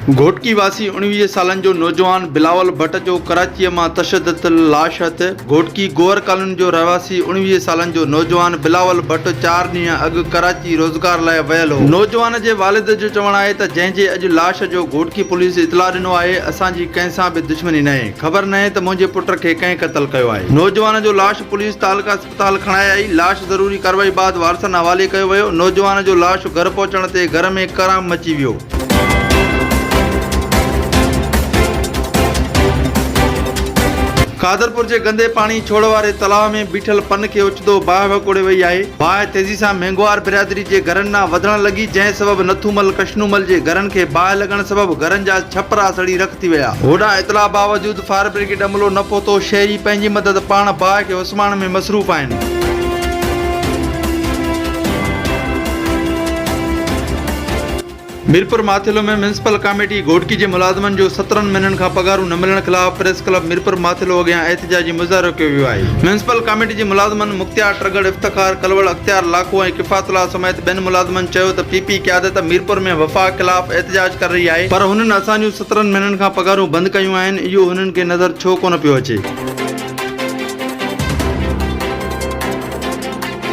घोटकी वासी 19 सालन जो नौजवान बिलावल भट्ट जो कराची में तशद्दुद लाश हथ। घोटकी गोवर कॉलोनी जो रहवासी 19 सालन जो नौजवान बिलावल भट्ट 4 ॾींहं अॻु कराची रोज़गार लाइ वियल हो। नौजवान जे वालिद जो चवणु आहे त जंहिंजे अॼु लाश जो घोटकी पुलिस इतला ॾिनो आहे, असांजी कंहिं सां बि दुश्मनी न आहे, ख़बर न आहे त मुंहिंजे पुट खे कंहिं क़त्ल कयो आहे। नौजवान जो लाश पुलिस तालुका अस्पताल खणाए आई। लाश ज़रूरी कार्रवाई बाद वारसनि हवाले कयो वियो। नौजवान जो लाश घर पहुचण ते घर में कराम मची वियो। कादरपुर के गंदे पानी छोड़ वाले तलाव में बीठल पन के उछदो बाहि वकोड़े वही है। बाहि तेजी से मेंगवार बिरादरी के घरन ना वधण लगी, जै सबब नथूमल कशनूमल के घरन के बाहि लगन सबब घरन जा छपरा सड़ी रख थी विया। होड़ा इतला बावजूद फायर ब्रिगेड अमलो न पहुतो। शहरी पंहिंजी मदद पाण बाहि के उस्माण में मसरूफ़ आहिनि। मीरपुर माथिलो में म्यूनिसिपल कमेटी घोटकी के मुलाजमन जो 17 महीनन का पगारूं न मिलण खिलाफ प्रेस क्लब मीरपुर माथिलो अॻियां एहतजाजी मुज़ाहिरो कयो वियो आहे। म्यूनिसिपल कमेटी के मुलाजमन मुख्तियार ट्रगड़, इफ्तिखार कलवड़, अख्तियार लाखो ऐं किफ़ातुल्लाह समेत ॿियनि मुलाजमन चयो त पीपी क़यादत मीरपुर में वफ़ा खिलाफ एहतजाज कर रही है, पर हुननि असांजूं 17 महीनन का पगारूं बंद कयूं आहिनि। इहो हुननि खे नज़र छो कोन पियो अचे।